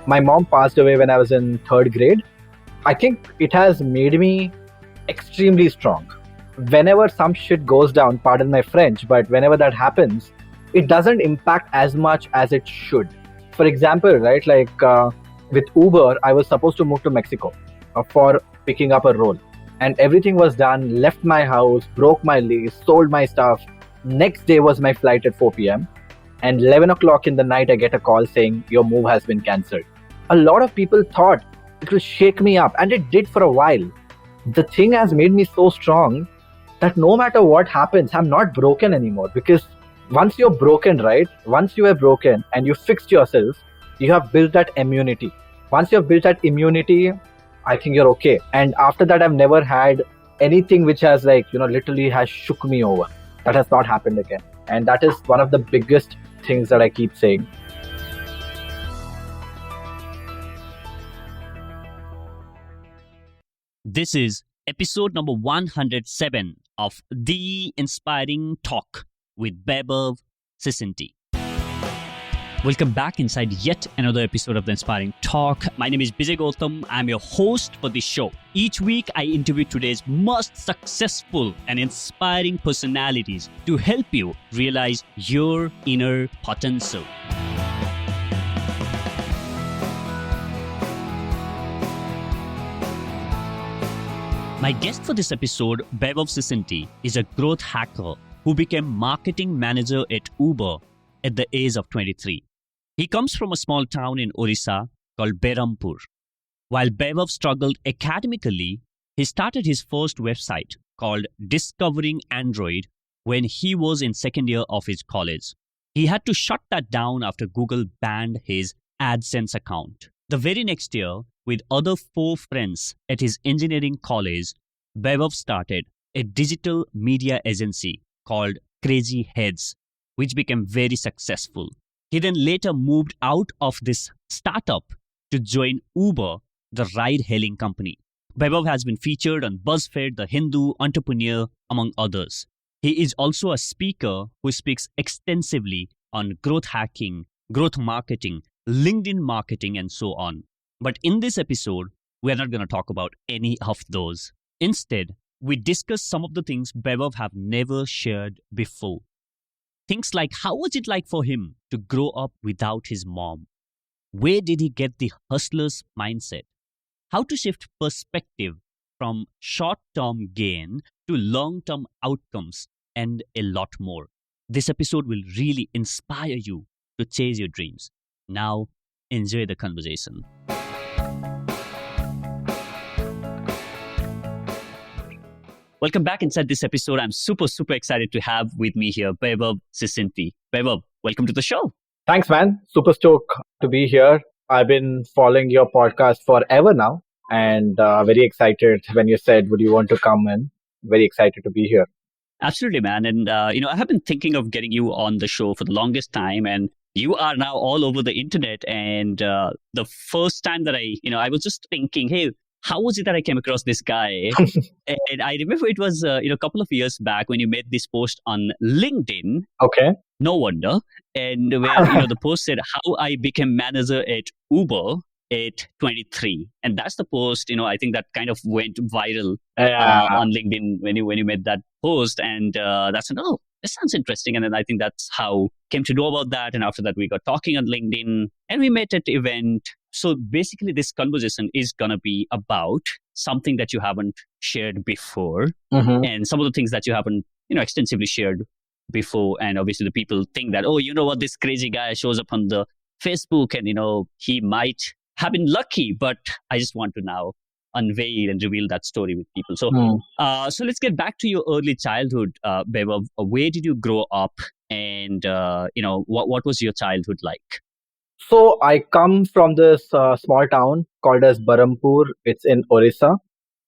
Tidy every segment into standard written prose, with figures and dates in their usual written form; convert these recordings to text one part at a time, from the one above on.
My mom passed away when I was in third grade. I think it has made me extremely strong. Whenever some shit goes down, pardon my French, but whenever that happens, it doesn't impact as much as it should. For example, right, with Uber, I was supposed to move to Mexico for picking up a role. And everything was done, left my house, broke my lease, sold my stuff. Next day was my flight at 4 p.m. And 11 o'clock in the night, I get a call saying, your move has been cancelled. A lot of people thought it will shake me up, and it did for a while. The thing has made me so strong that no matter what happens, I'm not broken anymore. Because once you're broken, right? Once you are broken and you fixed yourself, you have built that immunity. Once you have built that immunity, I think you're okay. And after that, I've never had anything which has literally has shook me over. That has not happened again. And that is one of the biggest things that I keep saying. This is episode number 107 of The Inspiring Talk with Vaibhav Sisinty. Welcome back inside yet another episode of The Inspiring Talk. My name is Bijay Gautam. I'm your host for this show. Each week, I interview today's most successful and inspiring personalities to help you realize your inner potential. My guest for this episode, Vaibhav Sisinty, is a growth hacker who became marketing manager at Uber at the age of 23. He comes from a small town in Orissa called Berhampur. While Vaibhav struggled academically, he started his first website called Discovering Android when he was in second year of his college. He had to shut that down after Google banned his AdSense account. The very next year, with other 4 friends at his engineering college, Vaibhav started a digital media agency called Crazy Heads, which became very successful. He then later moved out of this startup to join Uber, the ride-hailing company. Vaibhav has been featured on BuzzFeed, The Hindu, Entrepreneur, among others. He is also a speaker who speaks extensively on growth hacking, growth marketing, LinkedIn marketing, and so on. But in this episode, we're not going to talk about any of those. Instead, we discuss some of the things Vaibhav have never shared before. Things like how was it like for him to grow up without his mom? Where did he get the hustler's mindset? How to shift perspective from short-term gain to long-term outcomes, and a lot more. This episode will really inspire you to chase your dreams. Now, enjoy the conversation. Welcome back inside this episode. I'm super excited to have with me here Vaibhav Sisinty. Vaibhav, welcome to the show. Thanks, man. Super stoked to be here. I've been following your podcast forever now, and very excited when you said, would you want to come in? Very excited to be here. Absolutely, man. And, I have been thinking of getting you on the show for the longest time, and you are now all over the internet. And the first time that I was just thinking, hey, how was it that I came across this guy? And I remember it was, a couple of years back when you made this post on LinkedIn. Okay. No wonder. And where, the post said, how I became manager at Uber at 23. And that's the post, I think that kind of went viral on LinkedIn when you made that post. And that's, this sounds interesting. And then I think that's how came to know about that. And after that, we got talking on LinkedIn and we met at the event. So basically, this conversation is going to be about something that you haven't shared before and some of the things that you haven't, extensively shared before. And obviously, the people think that, what, this crazy guy shows up on the Facebook and, he might have been lucky, but I just want to now unveil and reveal that story with people. So, so let's get back to your early childhood, Vaibhav. Where did you grow up, and what was your childhood like? So I come from this small town called as Berhampur. It's in Orissa.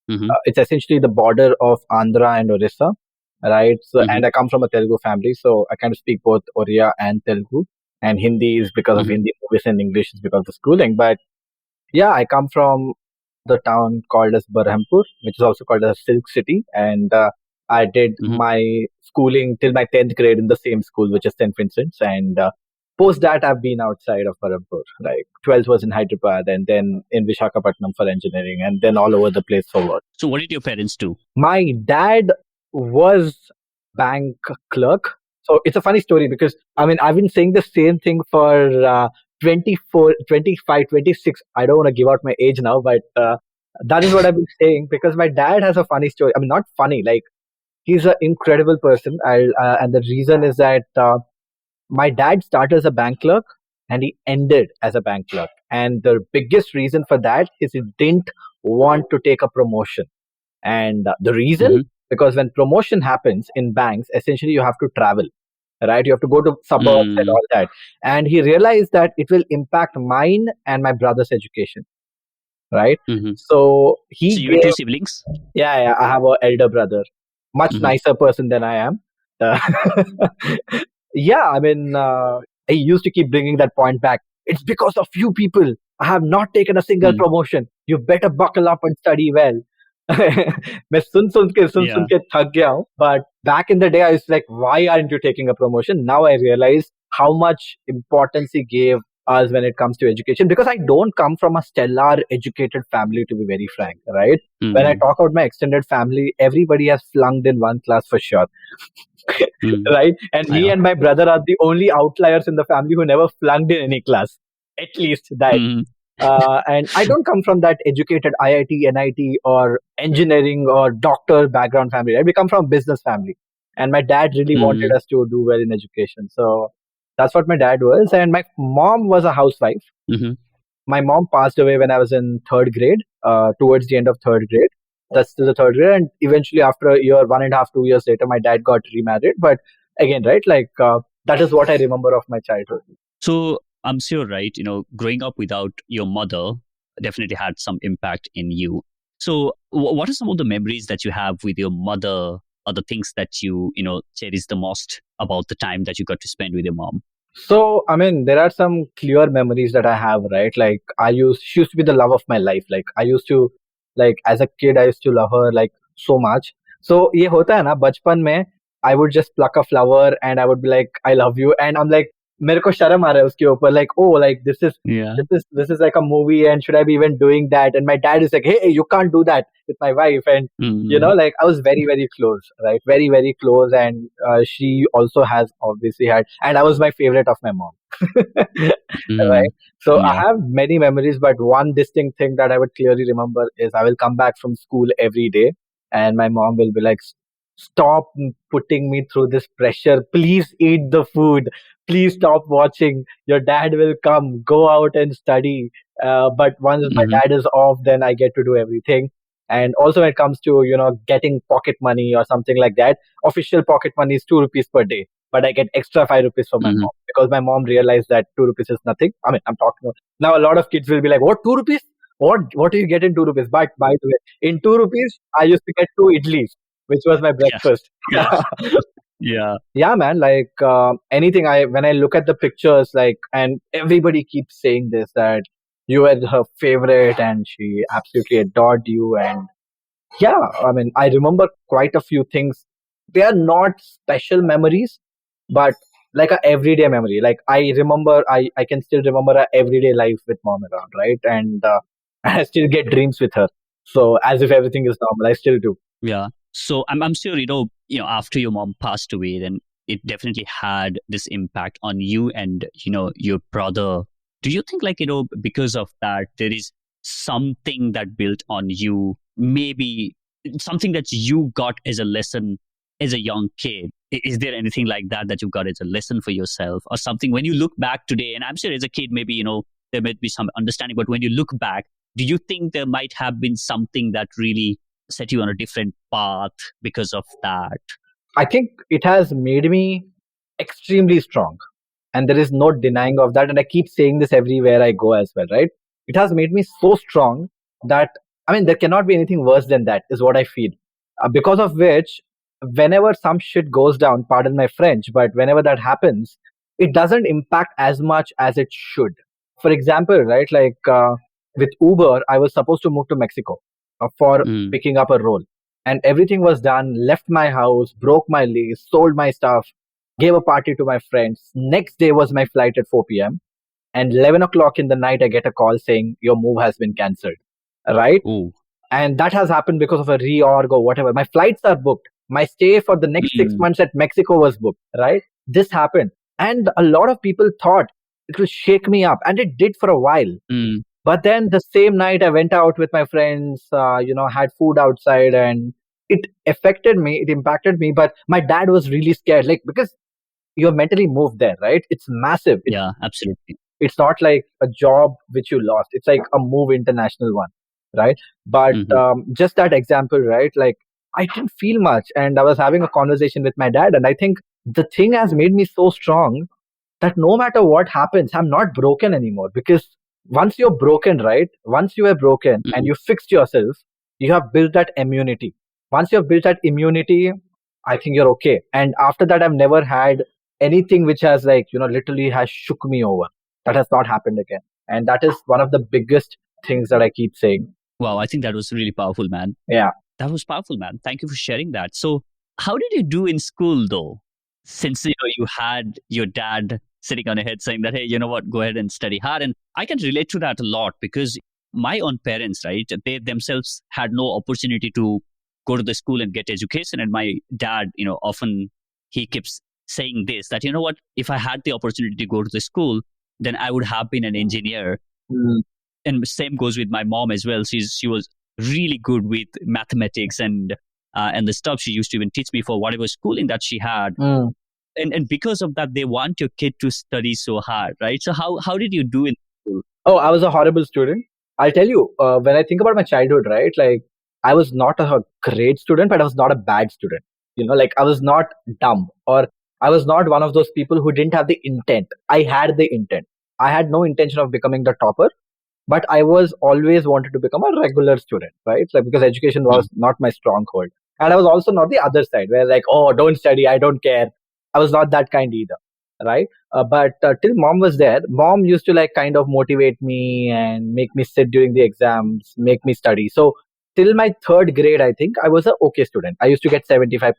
It's essentially the border of Andhra and Orissa, right? So, and I come from a Telugu family, so I kind of speak both Oriya and Telugu. And Hindi is because of Hindi movies, and English is because of schooling. But yeah, I come from the town called as Berhampur, which is also called as Silk City. And I did my schooling till my 10th grade in the same school, which is St. Vincent's. And Post that, I've been outside of Berhampur. Like 12th was in Hyderabad, and then in Visakhapatnam for engineering, and then all over the place for work. So what did your parents do? My dad was bank clerk. So it's a funny story because I've been saying the same thing for 24, 25, 26. I don't want to give out my age now, but that is what I've been saying because my dad has a funny story. Not funny, like he's an incredible person. And the reason is that my dad started as a bank clerk and he ended as a bank clerk. And the biggest reason for that is he didn't want to take a promotion. And the reason, because when promotion happens in banks, essentially you have to travel, right? You have to go to suburbs and all that. And he realized that it will impact mine and my brother's education, right? So he So you have two siblings? Yeah, I have an elder brother, much nicer person than I am. He used to keep bringing that point back. It's because of you people. I have not taken a single promotion. You better buckle up and study well. मैं सुन के थक गया हूँ. But back in the day, I was like, why aren't you taking a promotion? Now I realize how much importance he gave us when it comes to education, because I don't come from a stellar educated family, to be very frank, right? When I talk about my extended family, everybody has flunked in one class for sure. Right? And me and my brother are the only outliers in the family who never flunked in any class. At least that. And I don't come from that educated IIT, NIT or engineering or doctor background family, right? We come from a business family. And my dad really wanted us to do well in education. So that's what my dad was. And my mom was a housewife. My mom passed away when I was in third grade, towards the end of third grade. That's still the third grade. And eventually after a year, 1.5, 2 years later, my dad got remarried. But again, right, that is what I remember of my childhood. So I'm sure, right, growing up without your mother definitely had some impact in you. So what are some of the memories that you have with your mother, or the things that you cherish the most about the time that you got to spend with your mom? So, there are some clear memories that I have, right? Like she used to be the love of my life. As a kid, I used to love her so much. So, ये होता है ना बचपन में, I would just pluck a flower and I would be like, I love you. And I'm like, मेरे को शर्म आ रहा है उसके ऊपर, this is like a movie and should I be even doing that? And my dad is like, hey, you can't do that with my wife. And I was very, very close, right? Very, very close. And she also has obviously had, and I was my favorite of my mom. Right? So I have many memories, but one distinct thing that I would clearly remember is I will come back from school every day and my mom will be like, stop putting me through this pressure. Please eat the food. Please stop watching. Your dad will come. Go out and study. But once my dad is off, then I get to do everything. And also when it comes to, getting pocket money or something like that, official pocket money is 2 rupees per day. But I get extra 5 rupees for my mom because my mom realized that 2 rupees is nothing. I'm talking about, now a lot of kids will be like, what, 2 rupees? What do you get in 2 rupees? But by the way, in 2 rupees, I used to get 2 idlis, which was my breakfast. Yeah, man. Anything. When I look at the pictures, and everybody keeps saying this, that you were her favorite and she absolutely adored you. And yeah, I remember quite a few things. They are not special memories, but like a everyday memory. I remember, I can still remember our everyday life with mom around, right? And I still get dreams with her. So as if everything is normal, I still do. Yeah. So I'm sure, after your mom passed away, then it definitely had this impact on you and, your brother. Do you think because of that, there is something that built on you, maybe something that you got as a lesson as a young kid? Is there anything like that you got as a lesson for yourself, or something when you look back today? And I'm sure as a kid, maybe, there might be some understanding, but when you look back, do you think there might have been something that really set you on a different path because of that? I think it has made me extremely strong. And there is no denying of that. And I keep saying this everywhere I go as well, right? It has made me so strong that, there cannot be anything worse than that, is what I feel. Because of which, whenever some shit goes down, pardon my French, but whenever that happens, it doesn't impact as much as it should. For example, right, with Uber, I was supposed to move to Mexico for picking up a role. And everything was done, left my house, broke my lease, sold my stuff, gave a party to my friends. Next day was my flight at 4 p.m. And 11 o'clock in the night, I get a call saying your move has been cancelled. Right? Oh. And that has happened because of a reorg or whatever. My flights are booked. My stay for the next 6 months at Mexico was booked. Right? This happened. And a lot of people thought it will shake me up. And it did for a while. But then the same night, I went out with my friends, had food outside, and it affected me. It impacted me. But my dad was really scared, like, because you're mentally moved there, right? It's massive. Yeah, absolutely. It's not like a job which you lost. It's like a move international one, right? But just that example, right? Like, I didn't feel much. And I was having a conversation with my dad. And I think the thing has made me so strong that no matter what happens, I'm not broken anymore. Because once you're broken, right? Once you are broken and you fixed yourself, you have built that immunity. Once you have built that immunity, I think you're okay. And after that, I've never had anything which has literally has shook me over. That has not happened again. And that is one of the biggest things that I keep saying. Wow, I think that was really powerful, man. Yeah. That was powerful, man. Thank you for sharing that. So how did you do in school though? Since you had your dad sitting on your head saying that, hey, you know what, go ahead and study hard. And I can relate to that a lot because my own parents, right, they themselves had no opportunity to go to the school and get education. And my dad, often he keeps saying this, that, you know what, if I had the opportunity to go to the school, then I would have been an engineer. And same goes with my mom as well. She was really good with mathematics and the stuff. She used to even teach me for whatever schooling that she had. And because of that, they want your kid to study so hard, right? So how did you do in school? Oh, I was a horrible student. I'll tell you, when I think about my childhood, right, like I was not a great student, but I was not a bad student. Like I was not dumb, or I was not one of those people who didn't have the intent. I had the intent. I had no intention of becoming the topper, but I was always wanted to become a regular student, right? Like, because education was not my stronghold. And I was also not the other side where like, oh, don't study, I don't care. I was not that kind either, right? But till mom was there, mom used to like kind of motivate me and make me sit during the exams, make me study. So till my third grade, I think I was a okay student. I used to get 75%,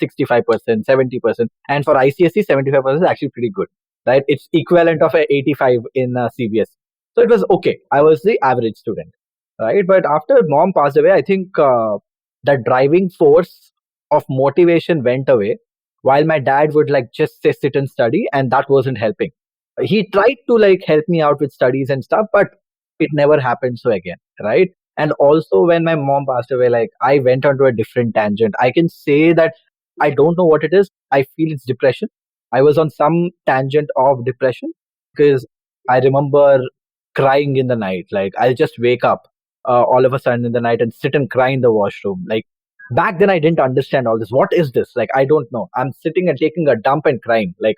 65%, 70%. And for ICSE, 75% is actually pretty good, right? It's equivalent of a 85 in CBS. So it was okay. I was the average student, right? But after mom passed away, I think the driving force of motivation went away, while my dad would like just say sit and study, and that wasn't helping. He tried to like help me out with studies and stuff, but it never happened so again, right? And also when my mom passed away, like I went onto a different tangent. I can say that I don't know what it is. I feel it's depression. I was on some tangent of depression because I remember crying in the night. Like I'll just wake up all of a sudden in the night and sit and cry in the washroom. Like back then I didn't understand all this. What is this? Like I don't know. I'm sitting and taking a dump and crying. Like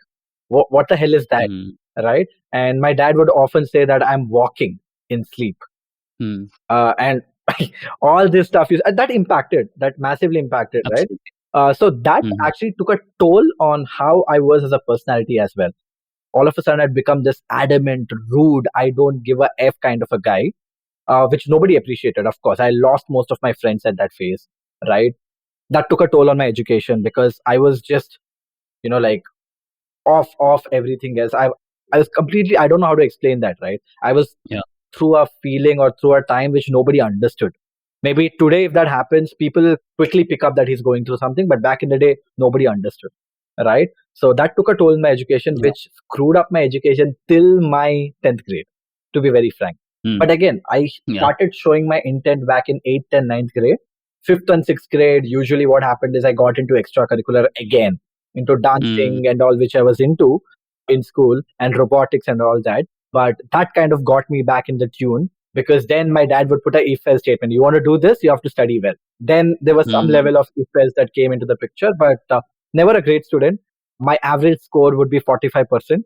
what the hell is that? Right? And my dad would often say that I'm walking in sleep. And all this stuff that massively impacted. Absolutely. Right? So that actually took a toll on how I was as a personality as well. All of a sudden I'd become this adamant, rude, I don't give a F kind of a guy, which nobody appreciated. Of course, I lost most of my friends at that phase, right? That took a toll on my education because I was just, like off everything else. I was completely, I don't know how to explain that, right? I was through a feeling or through a time which nobody understood. Maybe today, if that happens, people quickly pick up that he's going through something, but back in the day, nobody understood, right? So that took a toll in my education, which screwed up my education till my 10th grade, to be very frank. But again, I started showing my intent back in 8th and 9th grade. 5th and 6th grade, usually what happened is I got into extracurricular again, into dancing and all, which I was into in school, and robotics and all that. But that kind of got me back in the tune, because then my dad would put a if-else statement. You want to do this, you have to study well. Then there was some level of if-else that came into the picture, but never a great student. My average score would be 45%.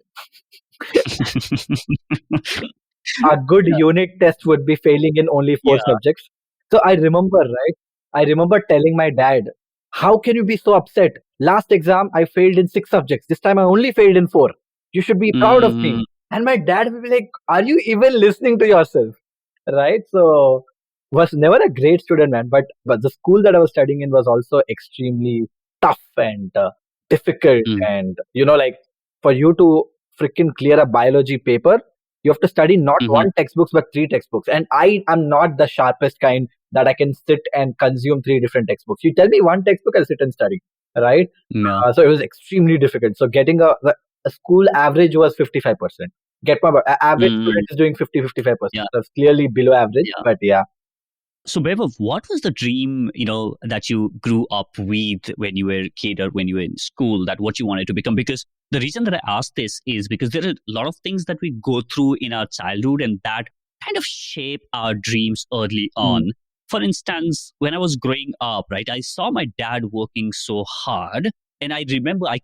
A good unit test would be failing in only 4 subjects. So I remember, right? I remember telling my dad, how can you be so upset? Last exam, I failed in 6 subjects. This time I only failed in 4. You should be proud of me. And my dad would be like, are you even listening to yourself? Right? So was never a great student, man. But the school that I was studying in was also extremely tough and difficult. And, like for you to freaking clear a biology paper, you have to study not one textbooks, but 3 textbooks. And I am not the sharpest kind that I can sit and consume 3 different textbooks. You tell me one textbook, I'll sit and study. Right? No. So it was extremely difficult. So getting a school average was 55%. Get my average student is doing 50-55%. Yeah. That's clearly below average, but yeah. So, Vaibhav, what was the dream, that you grew up with when you were a kid or when you were in school, that what you wanted to become? Because the reason that I asked this is because there are a lot of things that we go through in our childhood and that kind of shape our dreams early on. For instance, when I was growing up, right, I saw my dad working so hard. And I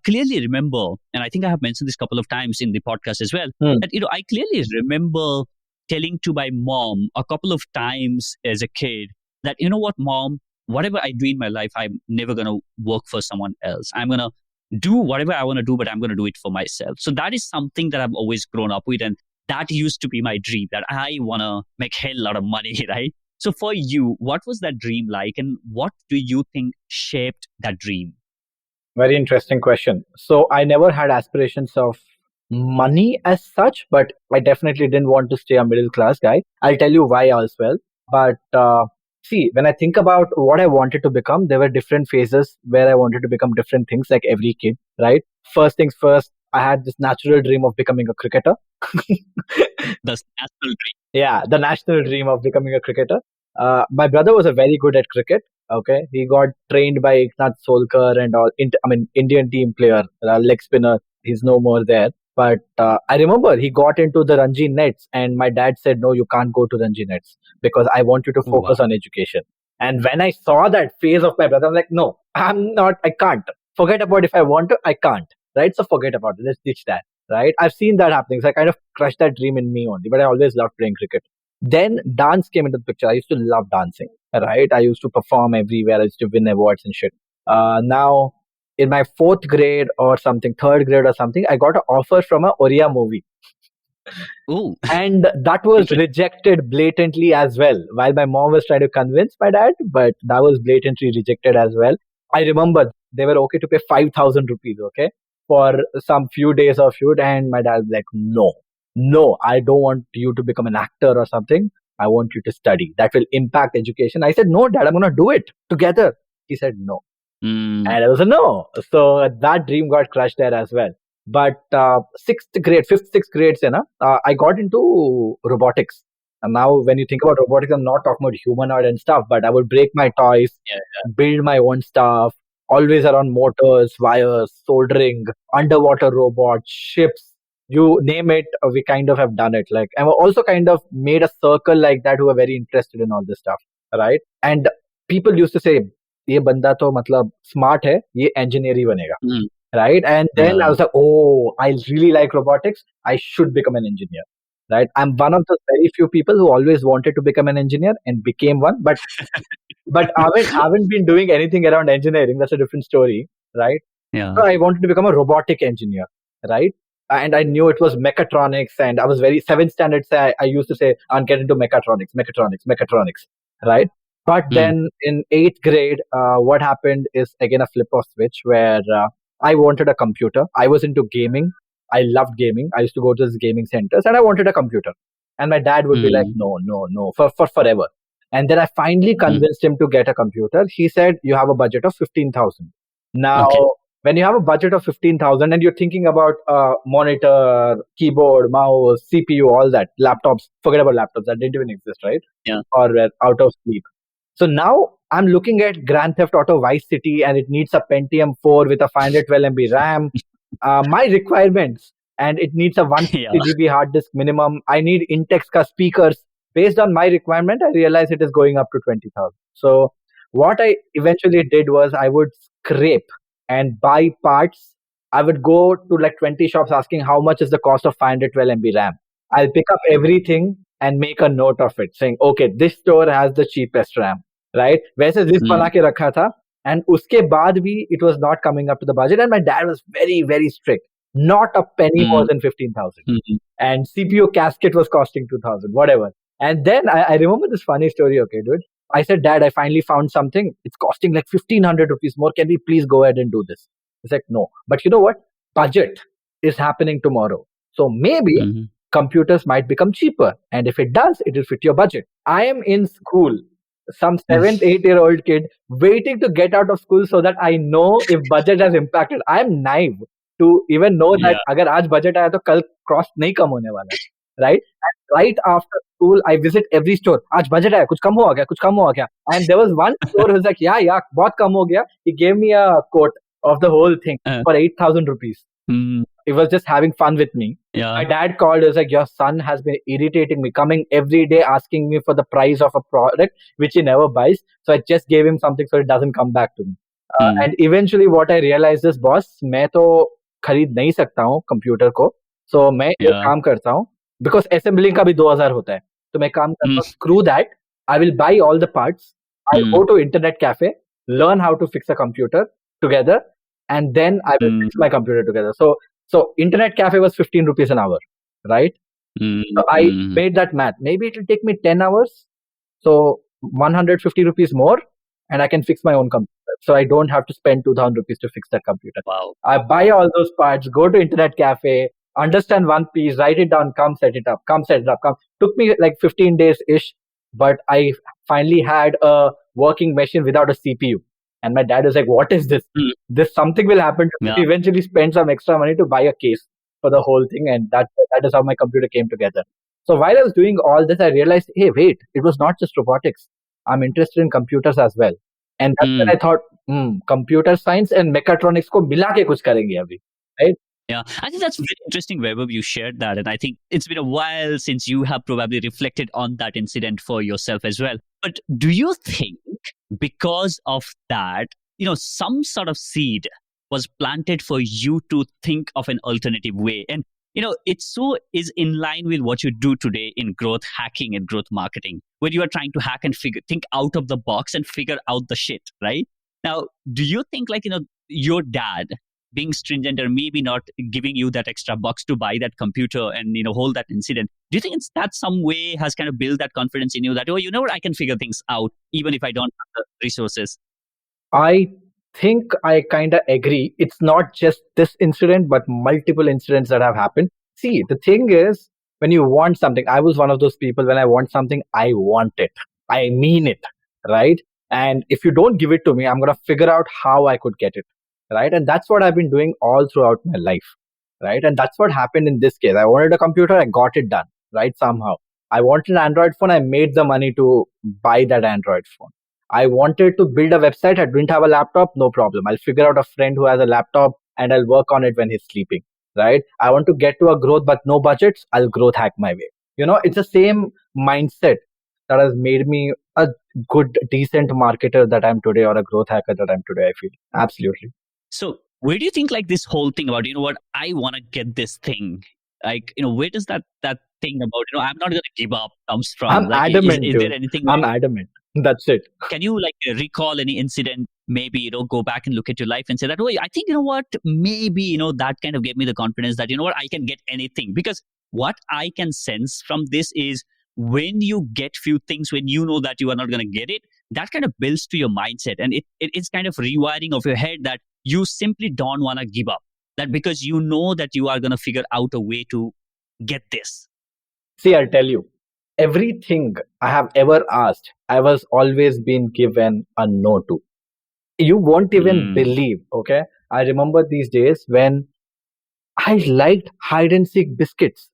clearly remember, and I think I have mentioned this a couple of times in the podcast as well, that, I clearly remember telling to my mom a couple of times as a kid that, you know what, Mom, whatever I do in my life, I'm never going to work for someone else. I'm going to do whatever I want to do, but I'm going to do it for myself. So that is something that I've always grown up with. And that used to be my dream, that I want to make hell lot of money, right? So for you, what was that dream like? And what do you think shaped that dream? Very interesting question. So I never had aspirations of money as such, but I definitely didn't want to stay a middle class guy. I'll tell you why as well. But see, when I think about what I wanted to become, there were different phases where I wanted to become different things, like every kid, right? First things first, I had this natural dream of becoming a cricketer. The national dream. Yeah, the national dream of becoming a cricketer. My brother was very good at cricket. Okay, he got trained by Eknath Solkar and all. Indian team player, leg spinner. He's no more there. But I remember he got into the Ranji nets, and my dad said, "No, you can't go to Ranji nets because I want you to focus on education." And when I saw that phase of my brother, I'm like, "No, I'm not. I can't. Forget about if I want to. I can't. Right? So forget about it. Let's ditch that." Right? I've seen that happening. So I kind of crushed that dream in me only. But I always loved playing cricket. Then dance came into the picture. I used to love dancing. Right? I used to perform everywhere. I used to win awards and shit. Now, in my 4th grade or something, 3rd grade or something, I got an offer from a Orissa movie. Ooh. And that was rejected blatantly as well. While my mom was trying to convince my dad, but that was blatantly rejected as well. I remember they were okay to pay 5,000 rupees, okay, for some few days of shoot. And my dad was like, no, I don't want you to become an actor or something. I want you to study. That will impact education. I said, no, Dad, I'm going to do it together. He said, no. And it was a no. So that dream got crushed there as well. But 6th grade, 5th, 6th grade, I got into robotics. And now when you think about robotics, I'm not talking about humanoid and stuff, but I would break my toys, build my own stuff, always around motors, wires, soldering, underwater robots, ships. You name it, we kind of have done it. Like, I've also kind of made a circle like that who are very interested in all this stuff, right? And people used to say, ये बंदा तो मतलब smart है, ये engineer ही बनेगा, right? And then I was like, oh, I really like robotics. I should become an engineer, right? I'm one of the very few people who always wanted to become an engineer and became one, but I haven't been doing anything around engineering. That's a different story, right? Yeah. So I wanted to become a robotic engineer, right? And I knew it was mechatronics, and I was very 7th standard. I used to say, I'll get into mechatronics, right? But then in 8th grade, what happened is again a flip of switch where I wanted a computer. I was into gaming. I loved gaming. I used to go to these gaming centers and I wanted a computer. And my dad would be like, no, for forever. And then I finally convinced him to get a computer. He said, you have a budget of 15,000. Now, when you have a budget of 15,000 and you're thinking about monitor, keyboard, mouse, CPU, all that, laptops, forget about laptops, that didn't even exist, right? Yeah. Or out of sleep. So now I'm looking at Grand Theft Auto Vice City and it needs a Pentium 4 with a 512 MB RAM. My requirements, and it needs a 150 GB hard disk minimum. I need Intex ka speakers. Based on my requirement, I realized it is going up to 20,000. So what I eventually did was I would scrape and buy parts. I would go to like 20 shops asking how much is the cost of 512 MB RAM. I'll pick up everything and make a note of it saying, okay, this store has the cheapest RAM, right? वैसे list बना के रखा था, and उसके बाद भी it was not coming up to the budget, and my dad was very, very strict. Not a penny more than 15,000. And CPU casket was costing 2,000, whatever. And then I remember this funny story, okay, dude. I said, Dad, I finally found something. It's costing like 1,500 rupees more. Can we please go ahead and do this? He's like, no. But you know what? Budget is happening tomorrow. So maybe computers might become cheaper. And if it does, it will fit your budget. I am in school, some 7th, 8-year-old kid waiting to get out of school so that I know if budget has impacted. I am naive to even know that अगर आज budget आया तो कल cost नहीं कम होने वाला है, right? And right after school, I visit every store. आज budget आया, कुछ कम हुआ क्या? And there was one store who was like, yeah, बहुत कम हो गया. He gave me a quote of the whole thing for 8,000 rupees. He was just having fun with me. Yeah. My dad called. He was like, your son has been irritating me, coming every day asking me for the price of a product which he never buys. So I just gave him something so it doesn't come back to me. And eventually what I realized is, boss, मैं तो खरीद नहीं सकता हूँ computer को. So मैं एक काम करता हूँ, because assembling का भी 2000 होता है. तो मैं काम करता हूँ, screw that. I will buy all the parts. I'll go to internet cafe, learn how to fix a computer together, and then I will fix my computer together. So internet cafe was 15 rupees an hour, right? So I made that math. Maybe it will take me 10 hours. So 150 rupees more, and I can fix my own computer. So I don't have to spend 2,000 rupees to fix that computer. Wow. I buy all those parts, go to internet cafe, understand one piece, write it down, come set it up. Took me like 15 days-ish, but I finally had a working machine without a CPU. And my dad was like, what is this? This something will happen to me. He eventually spent some extra money to buy a case for the whole thing. And that is how my computer came together. So while I was doing all this, I realized, hey, wait, it was not just robotics. I'm interested in computers as well. And that's when I thought, computer science and mechatronics ko mila ke kuch karenge abhi, right? Yeah, I think that's very interesting, Vaibhav. You shared that. And I think it's been a while since you have probably reflected on that incident for yourself as well. But do you think because of that, some sort of seed was planted for you to think of an alternative way? And, it so is in line with what you do today in growth hacking and growth marketing, where you are trying to hack and think out of the box and figure out the shit, right? Now, do you think your dad being stringent or maybe not giving you that extra bucks to buy that computer and, hold that incident, do you think that some way has kind of built that confidence in you that, you know what, I can figure things out even if I don't have the resources? I think I kind of agree. It's not just this incident, but multiple incidents that have happened. See, the thing is, when you want something, I was one of those people, when I want something, I want it. I mean it, right? And if you don't give it to me, I'm going to figure out how I could get it, right? And that's what I've been doing all throughout my life, right? And that's what happened in this case. I wanted a computer, I got it done, right? Somehow. I wanted an Android phone, I made the money to buy that Android phone. I wanted to build a website, I didn't have a laptop, no problem. I'll figure out a friend who has a laptop and I'll work on it when he's sleeping, right? I want to get to a growth but no budgets, I'll growth hack my way. It's the same mindset that has made me a good, decent marketer that I'm today, or a growth hacker that I'm today, I feel. Absolutely. So where do you think this whole thing about, I want to get this thing, where does that thing about, I'm not going to give up comes from? I'm adamant. Is there anything? I'm adamant. That's it. Can you recall any incident, maybe, go back and look at your life and say that, I think, maybe, that kind of gave me the confidence that, I can get anything. Because what I can sense from this is when you get few things, when you know that you are not going to get it, that kind of builds to your mindset. And it's kind of rewiring of your head that you simply don't want to give up. That because you know that you are going to figure out a way to get this. See, I'll tell you. Everything I have ever asked, I was always been given a no to. You won't even believe, okay? I remember these days when I liked hide and seek biscuits.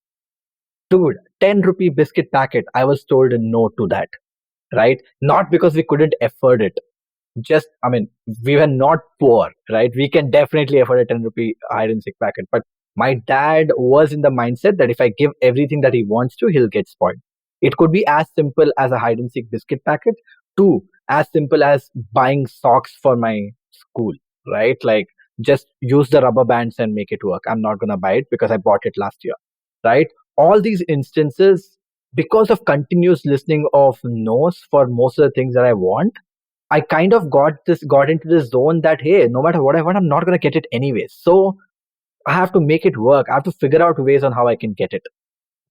Dude, 10 rupee biscuit packet, I was told no to that, right? Not because we couldn't afford it. We were not poor, right? We can definitely afford a 10 rupee hide and seek packet. But my dad was in the mindset that if I give everything that he wants to, he'll get spoiled. It could be as simple as a hide and seek biscuit packet to as simple as buying socks for my school, right? Like just use the rubber bands and make it work. I'm not going to buy it because I bought it last year, right? All these instances, because of continuous listening of no's for most of the things that I want, I kind of got into this zone that, hey, no matter what I want, I'm not going to get it anyways. So I have to make it work. I have to figure out ways on how I can get it.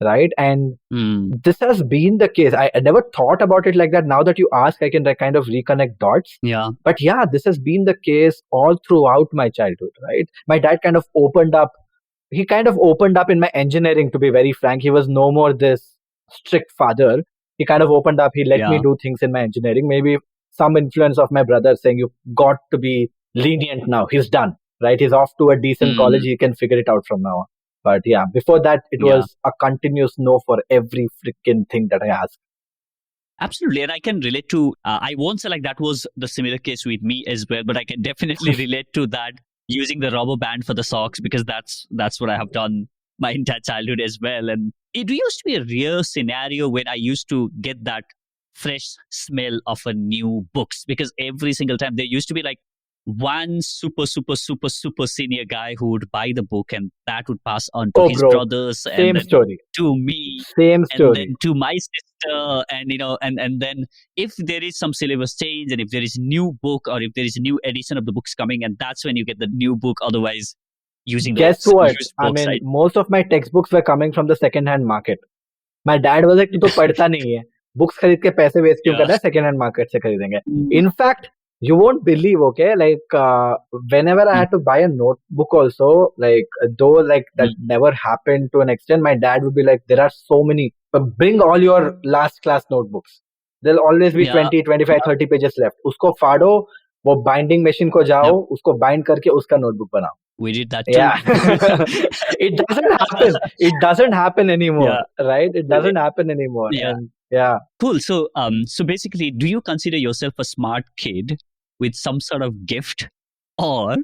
right? And Hmm. this has been the case. I never thought about it like that. Now that you ask, I can kind of reconnect dots. Yeah. But yeah, this has been the case all throughout my childhood, right? My dad kind of opened up. He kind of opened up in my engineering, to be very frank. He was no more this strict father. He kind of opened up. He let me Yeah. do things in my engineering. Maybe some influence of my brother saying, you got to be lenient now. He's done, right? He's off to a decent college. Hmm. He can figure it out from now on. But yeah, before that, it Yeah. was a continuous no for every freaking thing that I asked. Absolutely. And I can relate to, I won't say like that was the similar case with me as well, but I can definitely relate to that using the rubber band for the socks because that's what I have done my entire childhood as well. And it used to be a rare scenario when I used to get that fresh smell of a new books because every single time there used to be like one super senior guy who would buy the book and that would pass on to Oh, his bro, brothers and same then story. to me Same and then story. to my sister and and then if there is some syllabus change and if there is new book or if there is a new edition of the books coming and that's when you get the new book otherwise using the Guess what? used I books mean, right most of my textbooks were coming from the second-hand market. My dad was like, तू तो पढ़ता नहीं है, books खरीद के पैसे waste क्यों कर yeah रहा है, सेकेंड हैंड मार्केट से खरीदेंगे. In fact, you won't believe, okay, like whenever I Mm, had to buy a notebook also, like though like that mm. never happened to an extent, my dad would be like, there are so many, but bring all your last class notebooks. There'll always be yeah 20, 25, 30 pages left. उसको फाड़ो, वो binding machine को जाओ, yep उसको bind करके उसका notebook बनाओ. we did that too Yeah. It doesn't happen. It doesn't happen anymore, yeah right? It doesn't happen anymore. yeah And yeah. cool so basically do you consider yourself a smart kid with some sort of gift or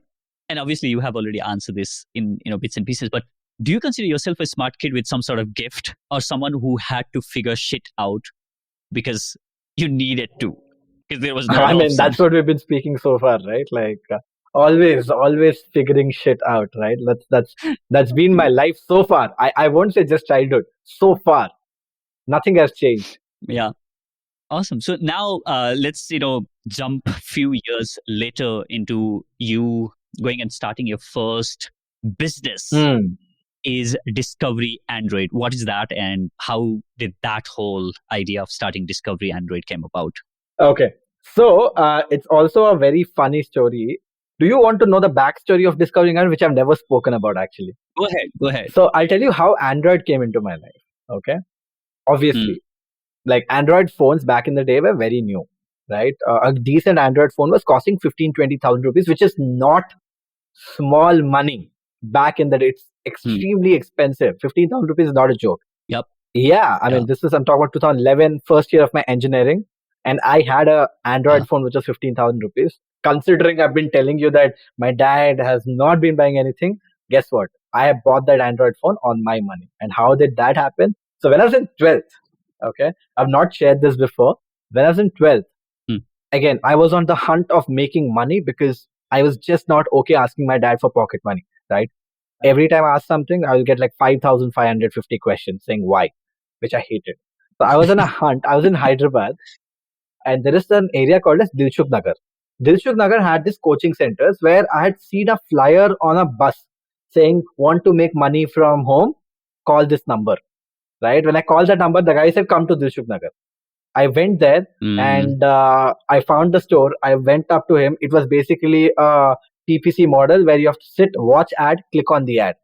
and obviously you have already answered this in bits and pieces but do you consider yourself a smart kid with some sort of gift or someone who had to figure shit out because you needed to because there was no I other mean, that's option what we've been speaking so far, right? Like always figuring shit out, right? That's been my life so far. I won't say just childhood. So far, nothing has changed. yeah awesome so now let's jump few years later into you going and starting your first business Hmm. is Discovery Android. What is that and how did that whole idea of starting Discovery Android came about? Okay. So it's also a very funny story. Do you want to know the backstory of discovering Android, which I've never spoken about actually? Go ahead. So I'll tell you how Android came into my life. Okay. Obviously, like Android phones back in the day were very new, right? A decent Android phone was costing 15-20,000 rupees, which is not small money back in the day. It's extremely expensive. 15,000 rupees is not a joke. Yep. Yeah, I Yeah. mean, I'm talking about 2011, first year of my engineering, and I had a Android phone which was 15,000 rupees. Considering I've been telling you that my dad has not been buying anything, guess what? I have bought that Android phone on my money. And how did that happen? So when I was in 12th, okay, I've not shared this before. When I was in 12th, Hmm. again, I was on the hunt of making money because I was just not okay asking my dad for pocket money, right? Every time I ask something, I will get like 5,550 questions saying why, which I hated. So I was on a hunt. I was in Hyderabad, and there is an area called as Dilshuk Nagar. Dilshuk Nagar had these coaching centers where I had seen a flyer on a bus saying, "Want to make money from home? Call this number." Right? When I called that number, the guy said, "Come to Dilshuk Nagar." I went there and I found the store. I went up to him. It was basically a PPC model where you have to sit, watch ad, click on the ad,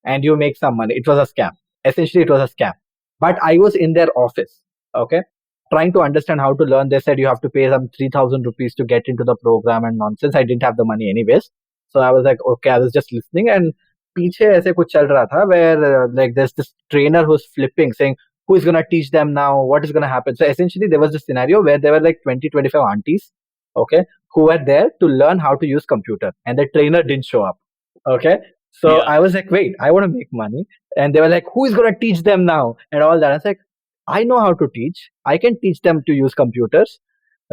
and you make some money. It was a scam. Essentially, it was a scam. But I was in their office, okay, trying to understand how to learn. They said you have to pay some 3,000 rupees to get into the program and nonsense. I didn't have the money anyways. So I was like, okay, I was just listening and पीछे ऐसे कुछ चल रहा था where like there's this trainer who's flipping saying who is going to teach them now, what is going to happen. So essentially there was this scenario where there were like 20-25 aunties, okay, who were there to learn how to use computer and the trainer didn't show up, okay. So Yeah. I was like, wait, I want to make money. And they were like, who is going to teach them now? And all that. I was like, I know how to teach. I can teach them to use computers,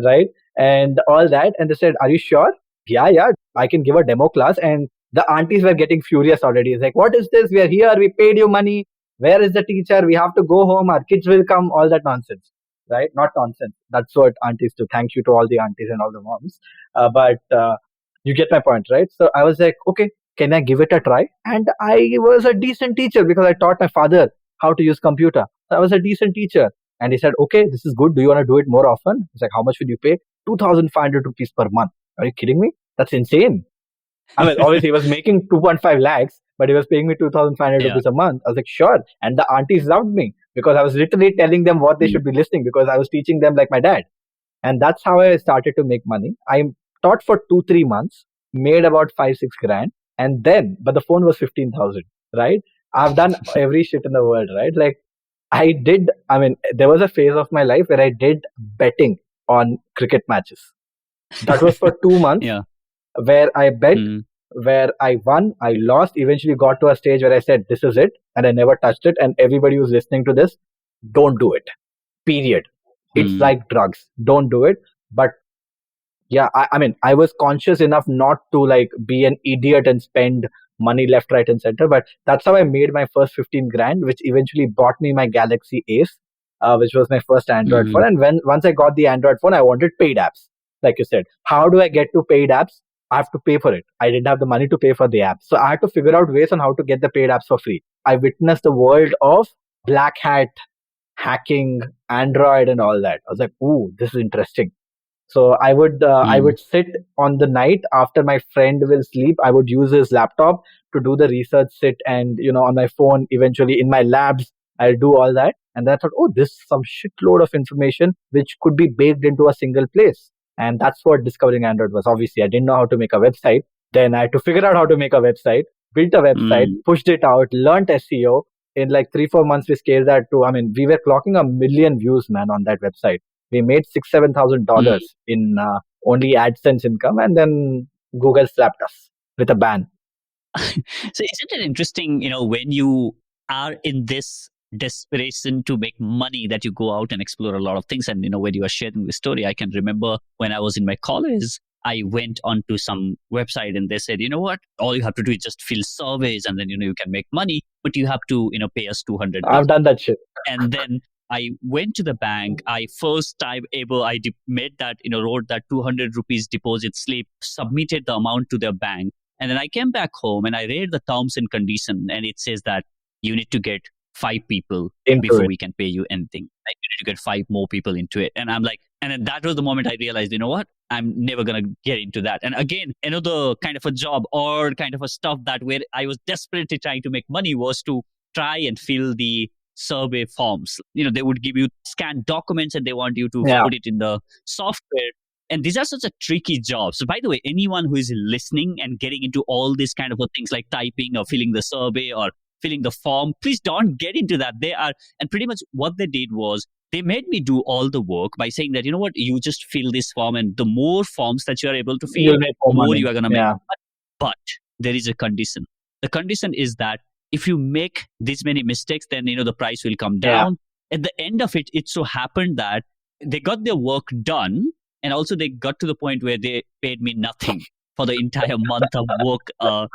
right? And all that. And they said, are you sure? Yeah, I can give a demo class. And the aunties were getting furious already. It's like, what is this? We are here. We paid you money. Where is the teacher? We have to go home. Our kids will come. All that nonsense, right? Not nonsense. That's what aunties do. Thank you to all the aunties and all the moms. But you get my point, right? So I was like, okay, can I give it a try? And I was a decent teacher because I taught my father how to use computer. So I was a decent teacher. And he said, okay, this is good. Do you want to do it more often? He's like, how much would you pay? 2,500 rupees per month. Are you kidding me? That's insane. I mean, obviously, he was making 2.5 lakhs, but he was paying me 2,500 Yeah. rupees a month. I was like, sure. And the aunties loved me because I was literally telling them what they should be listening because I was teaching them like my dad. And that's how I started to make money. I taught for 2-3 months, made about 5-6 grand. And then, but the phone was 15,000, right? I've done every shit in the world, right? Like, I mean, there was a phase of my life where I did betting on cricket matches. That was for 2 months. Yeah. Where I bet, where I won, I lost, eventually got to a stage where I said, this is it. And I never touched it. And everybody who's listening to this, don't do it. Period. It's like drugs. Don't do it. But yeah, I mean, I was conscious enough not to like be an idiot and spend money left, right, and center. But that's how I made my first 15 grand, which eventually bought me my Galaxy Ace, which was my first Android phone. And once I got the Android phone, I wanted paid apps. Like you said, how do I get to paid apps? I have to pay for it. I didn't have the money to pay for the apps. So I had to figure out ways on how to get the paid apps for free. I witnessed the world of black hat hacking, Android, and all that. I was like, ooh, this is interesting. So I would sit on the night after my friend will sleep. I would use his laptop to do the research, sit and, on my phone, eventually in my labs, I'll do all that. And then I thought, oh, this is some shitload of information which could be baked into a single place. And that's what discovering Android was. Obviously, I didn't know how to make a website. Then I had to figure out how to make a website, built a website, pushed it out, learned SEO. In like 3-4 months, we scaled that to, I mean, we were clocking 1 million views, man, on that website. We made $6,000-7,000 in only AdSense income, and then Google slapped us with a ban. So isn't it interesting, when you are in this desperation to make money that you go out and explore a lot of things? And, when you are sharing the story, I can remember when I was in my college, I went onto some website and they said, you know what, all you have to do is just fill surveys and then, you can make money, but you have to, pay us 200. I've done that shit. And then I went to the bank. I first time ever, made that, wrote that 200 rupees deposit slip, submitted the amount to their bank. And then I came back home and I read the terms and condition, and it says that you need to get 5 people before we can pay you anything. Like, you need to get 5 more people into it. And I'm like, and then that was the moment I realized, you know what? I'm never going to get into that. And again, another kind of a job or kind of a stuff that where I was desperately trying to make money was to try and fill the survey forms. They would give you scanned documents and they want you to put it in the software. And these are such a tricky job. So by the way, anyone who is listening and getting into all these kind of things like typing or filling the survey or filling the form, please don't get into that. And pretty much what they did was they made me do all the work by saying that, you know what, you just fill this form and the more forms that you are able to fill, the more you are going to make. But there is a condition. The condition is that if you make this many mistakes, then, the price will come down. At the end of it, it so happened that they got their work done. And also they got to the point where they paid me nothing for the entire month of work, that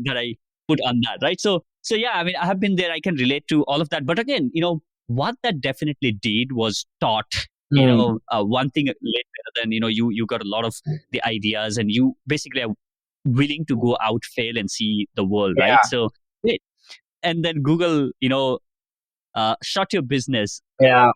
I put on that. Right. So yeah, I mean, I have been there. I can relate to all of that. But again, what that definitely did was taught, one thing later than, you got a lot of the ideas and you basically are willing to go out, fail and see the world. Right. So, and then Google, shut your business. Yeah.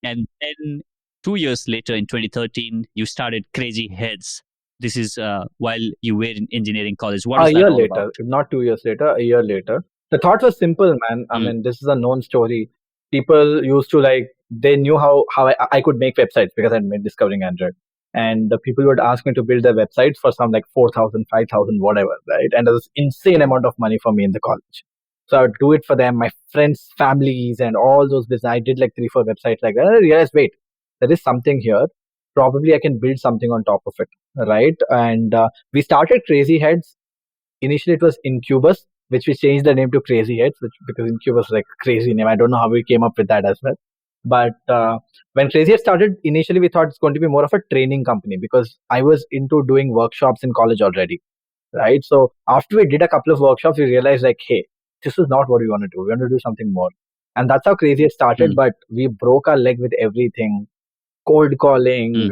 And then 2 years later, in 2013, you started Crazy Heads. This is while you were in engineering college. What was a year that all later, about? Not 2 years later, a year later. The thought was simple, man. I mean, this is a known story. People used to they knew how I could make websites because I'd made Discovering Android. And the people would ask me to build their websites for some 4,000, 5,000, whatever, right? And it was insane amount of money for me in the college. So I would do it for them, my friends, families, and all those business. I did 3-4 websites like that. And I realized, wait, there is something here. Probably I can build something on top of it, right? And we started Crazy Heads. Initially, it was Incubus, which we changed the name to Crazy Heads, because Incubus was a crazy name. I don't know how we came up with that as well. But when Crazy Heads started, initially we thought it's going to be more of a training company because I was into doing workshops in college already, right? So after we did a couple of workshops, we realized hey, this is not what we want to do. We want to do something more. And that's how Crazy Heads started. But we broke our leg with everything. Cold calling,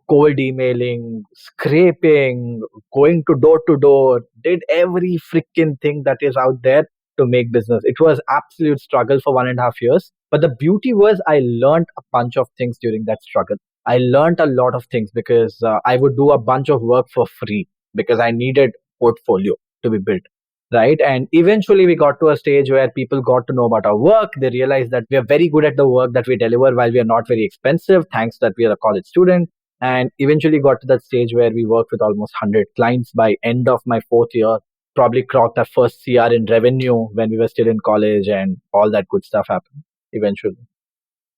cold emailing, scraping, going to door, did every freaking thing that is out there to make business. It was absolute struggle for 1.5 years. But the beauty was I learned a bunch of things during that struggle. I learned a lot of things because I would do a bunch of work for free because I needed portfolio to be built. Right. And eventually we got to a stage where people got to know about our work. They realized that we are very good at the work that we deliver while we are not very expensive, thanks that we are a college student. And eventually got to that stage where we worked with almost 100 clients by end of my 4th year. Probably clocked our first CR in revenue when we were still in college, and all that good stuff happened eventually.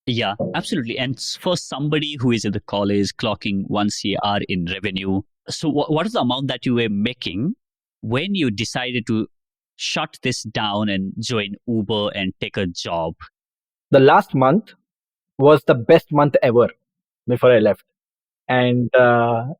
Yeah, absolutely. And for somebody who is in the college clocking 1 CR in revenue, so what is the amount that you were making when you decided to shut this down and join Uber and take a job? The last month was the best month ever before I left. And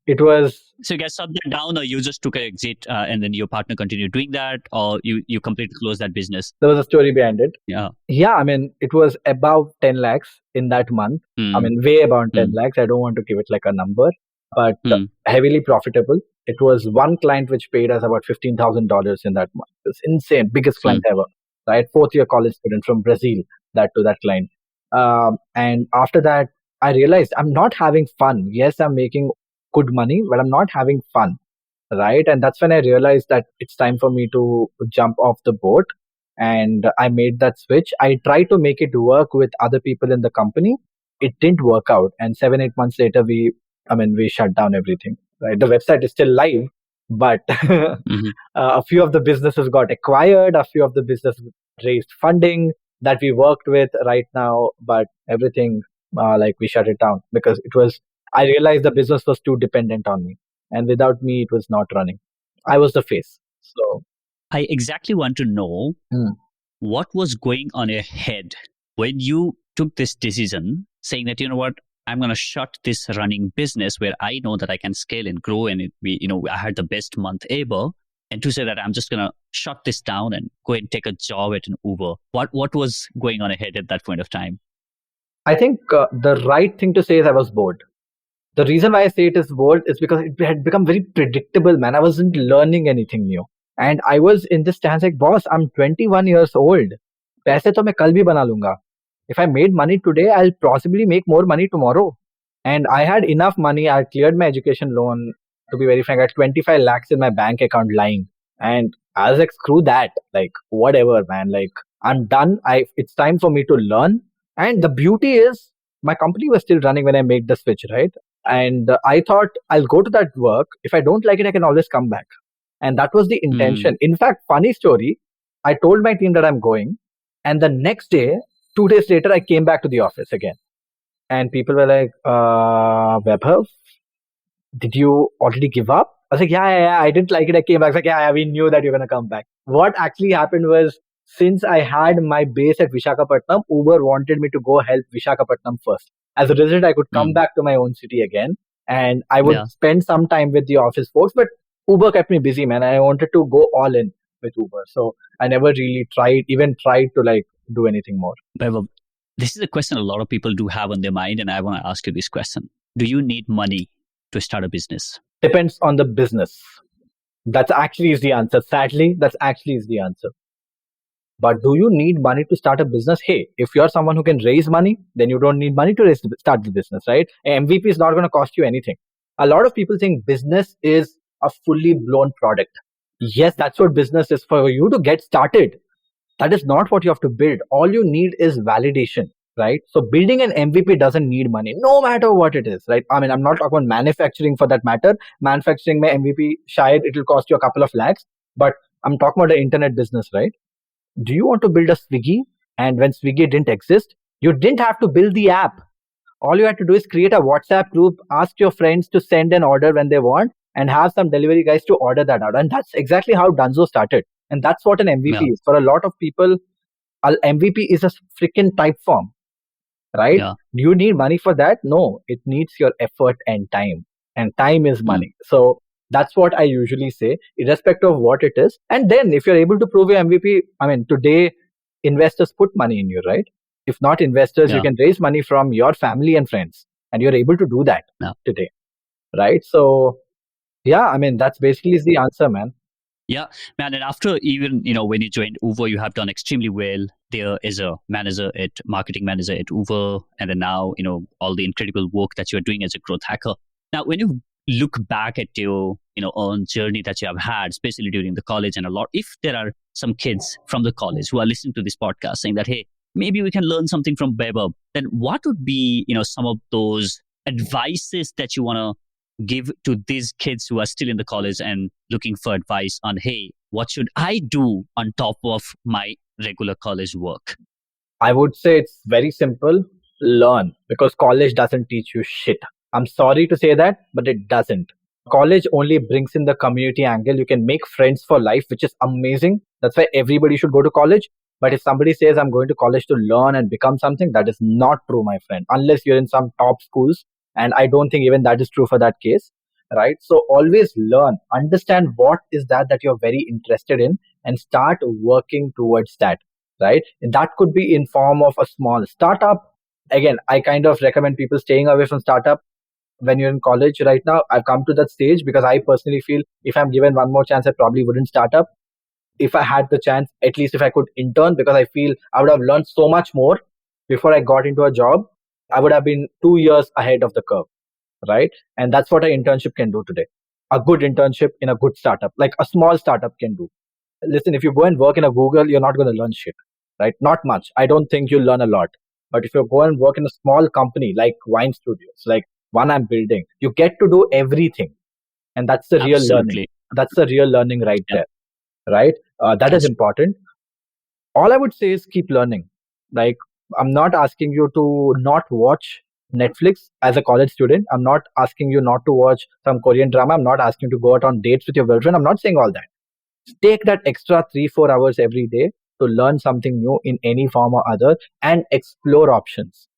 it was... So you guys shut that down, or you just took an exit and then your partner continued doing that, or you completely closed that business? There was a story behind it. Yeah. Yeah, I mean, it was above 10 lakhs in that month. I mean, way above 10 lakhs. I don't want to give it like a number, but heavily profitable. It was one client which paid us about $15,000 in that month. It's insane. Biggest client ever, right? 4th-year college student from Brazil, that client. And after that, I realized I'm not having fun. Yes, I'm making good money, but I'm not having fun, right? And that's when I realized that it's time for me to jump off the boat. And I made that switch. I tried to make it work with other people in the company. It didn't work out. And 7-8 months later, we shut down everything, right? The website is still live, but a few of the businesses got acquired. A few of the businesses raised funding that we worked with right now, but everything, we shut it down because I realized the business was too dependent on me, and without me, it was not running. I was the face. So I exactly want to know what was going on your head when you took this decision, saying that, you know what, I'm going to shut this running business where I know that I can scale and grow, and I had the best month ever. And to say that I'm just going to shut this down and go and take a job at an Uber. What was going on ahead at that point of time? I think the right thing to say is I was bored. The reason why I say it is bored is because it had become very predictable, man. I wasn't learning anything new. And I was in this stance like, boss, I'm 21 years old. पैसे तो मैं कल भी बना लूंगा. If I made money today, I'll possibly make more money tomorrow. And I had enough money. I cleared my education loan. To be very frank, I had 25 lakhs in my bank account lying. And I was like, screw that. Like, whatever, man. Like, I'm done. It's time for me to learn. And the beauty is, my company was still running when I made the switch, right? And I thought I'll go to that work. If I don't like it, I can always come back. And that was the intention. In fact, funny story, I told my team that I'm going. And the next day, 2 days later, I came back to the office again. And people were like, Vaibhav, did you already give up? I was like, yeah, I didn't like it. I came back. I was like, yeah, we knew that you're going to come back. What actually happened was, since I had my base at Visakhapatnam, Uber wanted me to go help Visakhapatnam first. As a result, I could come back to my own city again, and I would spend some time with the office folks. But Uber kept me busy, man. I wanted to go all in with Uber. So I never really tried to do anything more. Vaibhav, this is a question a lot of people do have on their mind, and I want to ask you this question. Do you need money to start a business? Depends on the business. That actually is the answer. Sadly, that actually is the answer. But do you need money to start a business? Hey, if you're someone who can raise money, then you don't need money to start the business, right? MVP is not going to cost you anything. A lot of people think business is a fully blown product. Yes, that's what business is. For you to get started, that is not what you have to build. All you need is validation, right? So building an MVP doesn't need money, no matter what it is, right? I mean, I'm not talking about manufacturing for that matter. Manufacturing my MVP, shayad it will cost you a couple of lakhs. But I'm talking about the internet business, right? Do you want to build a Swiggy? And when Swiggy didn't exist, you didn't have to build the app. All you had to do is create a WhatsApp group, ask your friends to send an order when they want, and have some delivery guys to order that out. And that's exactly how Dunzo started. And that's what an MVP is. For a lot of people, an MVP is a freaking type form, right? Do you need money for that? No, it needs your effort and time. And time is money. So that's what I usually say, irrespective of what it is. And then if you're able to prove your MVP, I mean, today, investors put money in you, right? If not investors, you can raise money from your family and friends. And you're able to do that today, right? So, yeah, I mean, that's basically the answer, man. Yeah, man. And after even, when you joined Uber, you have done extremely well there as a marketing manager at Uber. And then now, all the incredible work that you're doing as a growth hacker. Now, when you look back at your, own journey that you have had, especially during the college and a lot, if there are some kids from the college who are listening to this podcast saying that, hey, maybe we can learn something from Vaibhav, then what would be, some of those advices that you want to give to these kids who are still in the college and looking for advice on, hey, what should I do on top of my regular college work? I would say it's very simple. Learn, because college doesn't teach you shit. I'm sorry to say that, but it doesn't. College only brings in the community angle. You can make friends for life, which is amazing. That's why everybody should go to college. But if somebody says I'm going to college to learn and become something, that is not true, my friend, unless you're in some top schools. And I don't think even that is true for that case, right? So always learn, understand what is that you're very interested in, and start working towards that, right? And that could be in form of a small startup. Again, I kind of recommend people staying away from startup when you're in college. Right now, I've come to that stage because I personally feel if I'm given one more chance, I probably wouldn't start up. If I had the chance, at least if I could intern, because I feel I would have learned so much more before I got into a job. I would have been 2 years ahead of the curve, right? And that's what an internship can do today. A good internship in a good startup, like a small startup can do. Listen, if you go and work in a Google, you're not going to learn shit, right? Not much. I don't think you'll learn a lot. But if you go and work in a small company like Wine Studios, like one I'm building, you get to do everything. And that's the real learning. Absolutely. That's the real learning right Yeah. there, right? That is That's important. All I would say is keep learning. Like, I'm not asking you to not watch Netflix as a college student. I'm not asking you not to watch some Korean drama. I'm not asking you to go out on dates with your girlfriend. I'm not saying all that. Take that extra 3 4 hours every day to learn something new in any form or other, and explore options,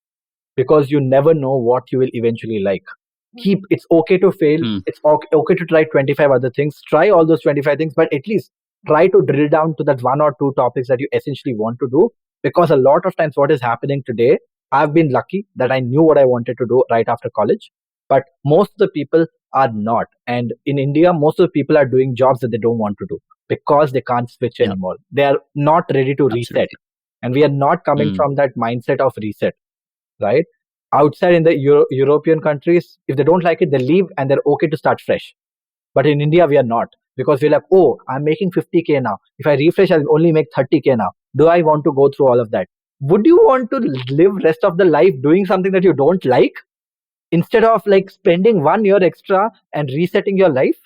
because you never know what you will eventually like. It's okay to fail. Hmm. It's okay to try 25 other things. Try all those 25 things, but at least try to drill down to that one or two topics that you essentially want to do. Because a lot of times, what is happening today, I've been lucky that I knew what I wanted to do right after college, but most of the people are not. And in India, most of the people are doing jobs that they don't want to do because they can't switch Yeah, anymore. They are not ready to reset. absolutely. And we are not coming Hmm. from that mindset of reset, right? Outside in the European countries, if they don't like it, they leave and they're okay to start fresh. But in India, we are not, because we're like, oh, I'm making 50K now. If I refresh, I'll only make 30K now. Do I want to go through all of that? Would you want to live rest of the life doing something that you don't like, instead of like spending 1 year extra and resetting your life?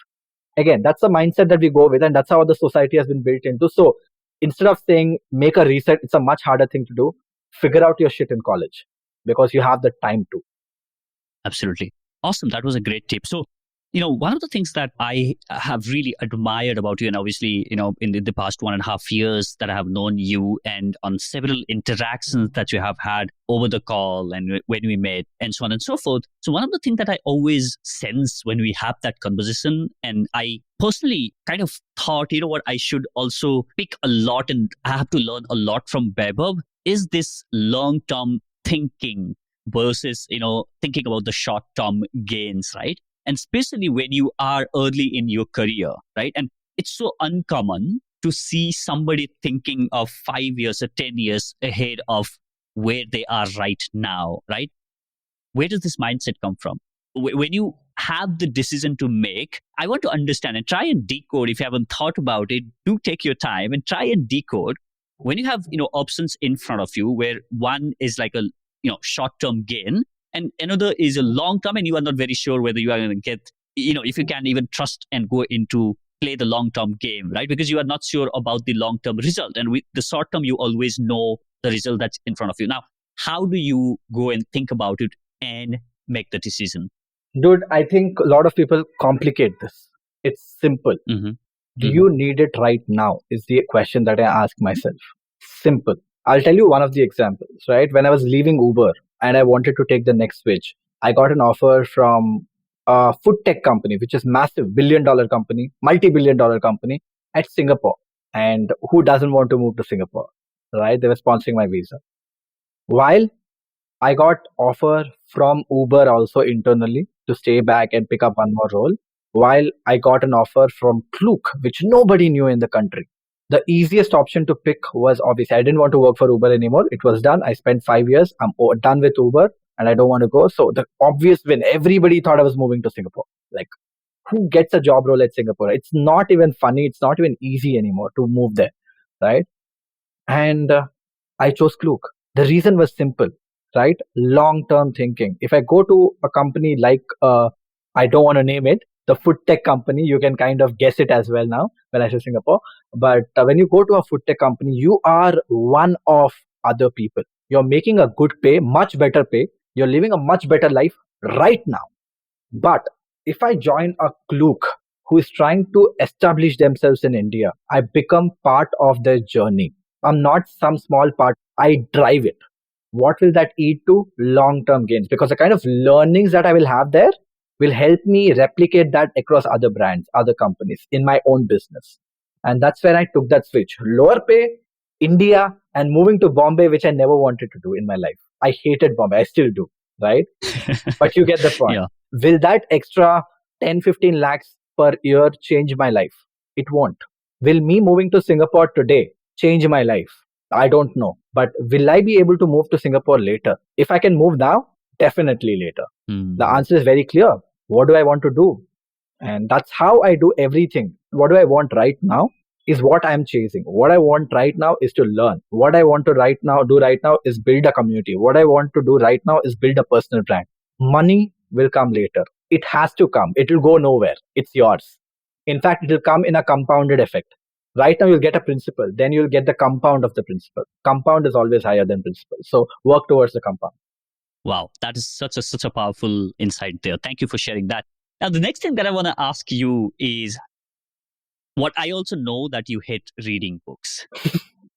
Again, that's the mindset that we go with, and that's how the society has been built into. So instead of saying make a reset, it's a much harder thing to do. Figure out your shit in college, because you have the time to. Absolutely. Awesome. That was a great tip. So, one of the things that I have really admired about you, and obviously, in the past 1.5 years that I have known you, and on several interactions that you have had over the call and when we met, and so on and so forth. So, one of the things that I always sense when we have that conversation, and I personally kind of thought, what, I should also pick a lot and I have to learn a lot from Vaibhav, is this long term thinking versus thinking about the short term gains, right? And especially when you are early in your career, right? And it's so uncommon to see somebody thinking of 5 years or 10 years ahead of where they are right now, right? Where does this mindset come from? When you have the decision to make, I want to understand and try and decode. If you haven't thought about it, do take your time and try and decode. When you have options in front of you, where one is like a short term gain and another is a long term, and you are not very sure whether you are going to get, if you can even trust and go into play the long term game, right? Because you are not sure about the long term result, and with the short term you always know the result that's in front of you. Now, how do you go and think about it and make the decision? Dude, I think a lot of people complicate this. It's simple. Mm-hmm. Do Mm-hmm. you need it right now? Is the question that I ask myself. Simple. I'll tell you one of the examples, right? When I was leaving Uber and I wanted to take the next switch, I got an offer from a food tech company, which is massive, $1 billion company, multi-billion-dollar company at Singapore. And who doesn't want to move to Singapore, right? They were sponsoring my visa. While I got offer from Uber also internally to stay back and pick up one more role, while I got an offer from Klook, which nobody knew in the country. The easiest option to pick was obviously I didn't want to work for Uber anymore. It was done. I spent 5 years. I'm done with Uber and I don't want to go. So the obvious win, everybody thought I was moving to Singapore. Like, who gets a job role at Singapore? It's not even funny. It's not even easy anymore to move there, right? And I chose Klook. The reason was simple, right? Long-term thinking. If I go to a company like, I don't want to name it, the food tech company, you can kind of guess it as well now when I say Singapore. But when you go to a food tech company, you are one of other people. You're making a good pay, much better pay. You're living a much better life right now. But if I join a Klook who is trying to establish themselves in India, I become part of their journey. I'm not some small part. I drive it. What will that lead to? Long-term gains. Because the kind of learnings that I will have there will help me replicate that across other brands, other companies in my own business. And that's when I took that switch. Lower pay, India, and moving to Bombay, which I never wanted to do in my life. I hated Bombay. I still do, right? But you get the point. Yeah. Will that extra 10, 15 lakhs per year change my life? It won't. Will me moving to Singapore today change my life? I don't know. But will I be able to move to Singapore later? If I can move now, definitely later. The answer is very clear. What do I want to do? And that's how I do everything. What do I want right now is what I'm chasing. What I want right now is to learn. What I want to do right now is build a community. What I want to do right now is build a personal brand. Money will come later. It has to come. It will go nowhere. It's yours. In fact, it will come in a compounded effect. Right now, you'll get a principal. Then you'll get the compound of the principal. Compound is always higher than principal. So work towards the compound. Wow, that is such a powerful insight there. Thank you for sharing that. Now, the next thing that I want to ask you is what I also know that you hate reading books.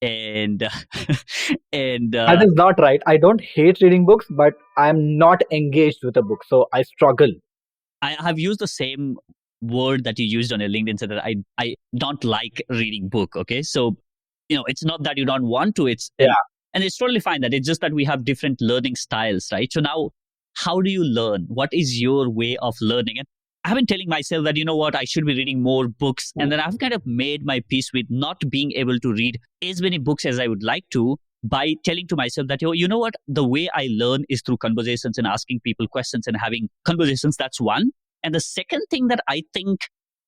and That is not right. I don't hate reading books, but I'm not engaged with a book. So I struggle. I have used the same word that you used on your LinkedIn, so that I don't like reading book. Okay. So, it's not that you don't want to, and it's totally fine that it's just that we have different learning styles, right? So now, how do you learn? What is your way of learning? And I've been telling myself that, I should be reading more books. And then I've kind of made my peace with not being able to read as many books as I would like to by telling to myself that, you know what, the way I learn is through conversations and asking people questions and having conversations. That's one. And the second thing that I think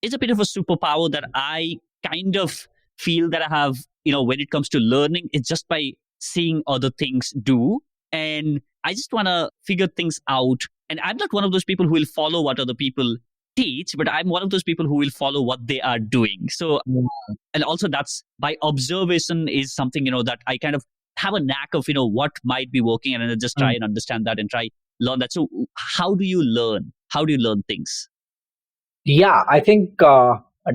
is a bit of a superpower that I kind of feel that I have, when it comes to learning, is just by seeing other things do. And I just want to figure things out. And I'm not one of those people who will follow what other people teach, but I'm one of those people who will follow what they are doing. So, and also that's by observation is something, that I kind of have a knack of, what might be working, and then just try and understand that and try learn that. So how do you learn? How do you learn things? Yeah, I think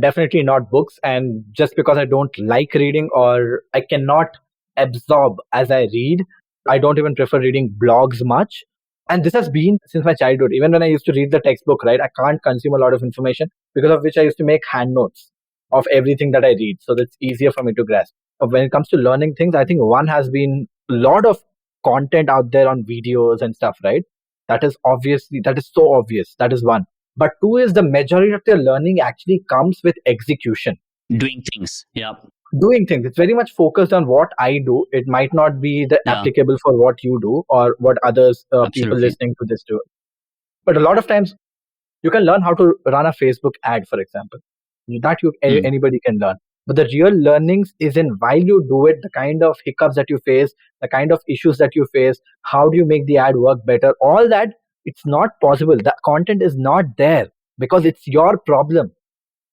definitely not books. And just because I don't like reading or I cannot absorb as I read, I don't even prefer reading blogs much. And this has been since my childhood. Even when I used to read the textbook, right, I can't consume a lot of information, because of which I used to make hand notes of everything that I read. So that's easier for me to grasp. But when it comes to learning things, I think one has been a lot of content out there on videos and stuff, right? That is so obvious. That is one. But two is the majority of their learning actually comes with execution. Doing things. Yeah. Doing things. It's very much focused on what I do. It might not be applicable for what you do or what others, people listening to this do. But a lot of times you can learn how to run a Facebook ad, for example. That anybody can learn. But the real learnings is in while you do it, the kind of hiccups that you face, the kind of issues that you face, how do you make the ad work better? All that, it's not possible. The content is not there because it's your problem.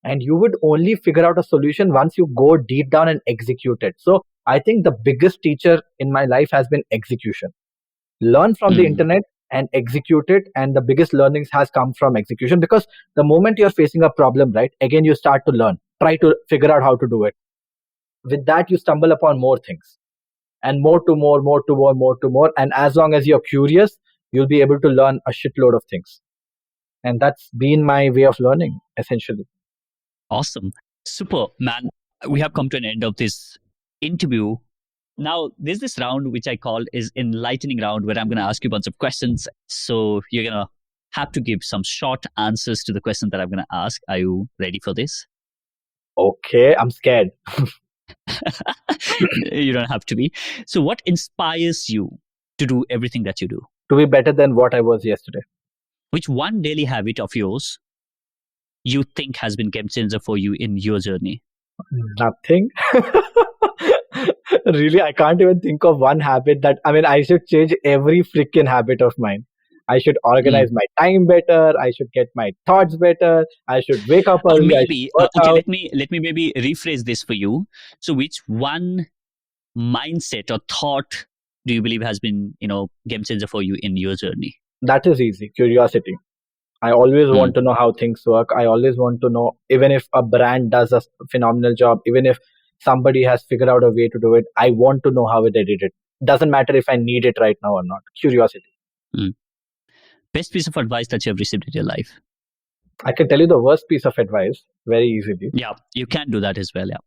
And you would only figure out a solution once you go deep down and execute it. So I think the biggest teacher in my life has been execution. Learn from the internet and execute it. And the biggest learnings has come from execution, because the moment you're facing a problem, right, again, you start to learn, try to figure out how to do it. With that, you stumble upon more things and more to more. And as long as you're curious, you'll be able to learn a shitload of things. And that's been my way of learning, essentially. Awesome. Super, man. We have come to an end of this interview. Now, there's this round which I call is Enlightening Round, where I'm going to ask you a bunch of questions. So you're going to have to give some short answers to the question that I'm going to ask. Are you ready for this? Okay, I'm scared. You don't have to be. So, what inspires you to do everything that you do? To be better than what I was yesterday. Which one daily habit of yours you think has been game changer for you in your journey? Nothing. Really, I can't even think of one habit I should change every freaking habit of mine. I should organize my time better. I should get my thoughts better. I should wake up Or early. maybe, I should work okay, out. let me maybe rephrase this for you. So, which one mindset or thought do you believe has been, game changer for you in your journey? That is easy. Curiosity. I always want to know how things work. I always want to know, even if a brand does a phenomenal job, even if somebody has figured out a way to do it, I want to know how they did it. Doesn't matter if I need it right now or not. Curiosity. Best piece of advice that you have received in your life? I can tell you the worst piece of advice very easily. Yeah, you can do that as well. Yeah.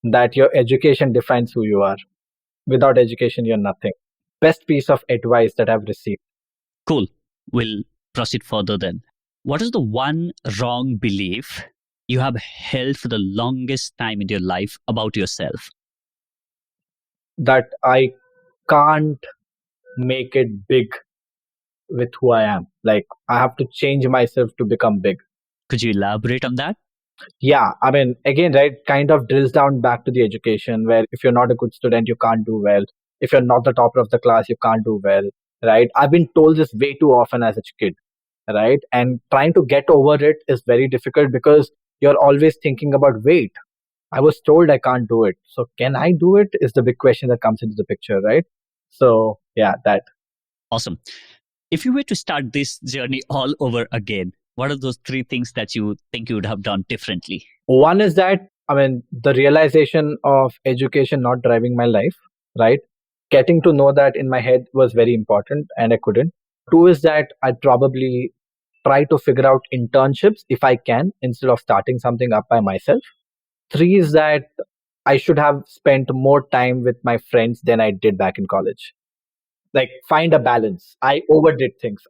That your education defines who you are. Without education, you're nothing. Best piece of advice that I've received. Cool. We'll proceed further then. What is the one wrong belief you have held for the longest time in your life about yourself? That I can't make it big with who I am. Like, I have to change myself to become big. Could you elaborate on that? Yeah, again, right, kind of drills down back to the education, where if you're not a good student, you can't do well. If you're not the topper of the class, you can't do well, right? I've been told this way too often as a kid, right? And trying to get over it is very difficult because you're always thinking about, wait, I was told I can't do it. So can I do it is the big question that comes into the picture, right? So yeah, that. Awesome. If you were to start this journey all over again, what are those three things that you think you would have done differently? One is that, the realization of education not driving my life, right? Getting to know that in my head was very important and I couldn't. Two is that I'd probably try to figure out internships if I can instead of starting something up by myself. Three is that I should have spent more time with my friends than I did back in college. Like, find a balance. I overdid things.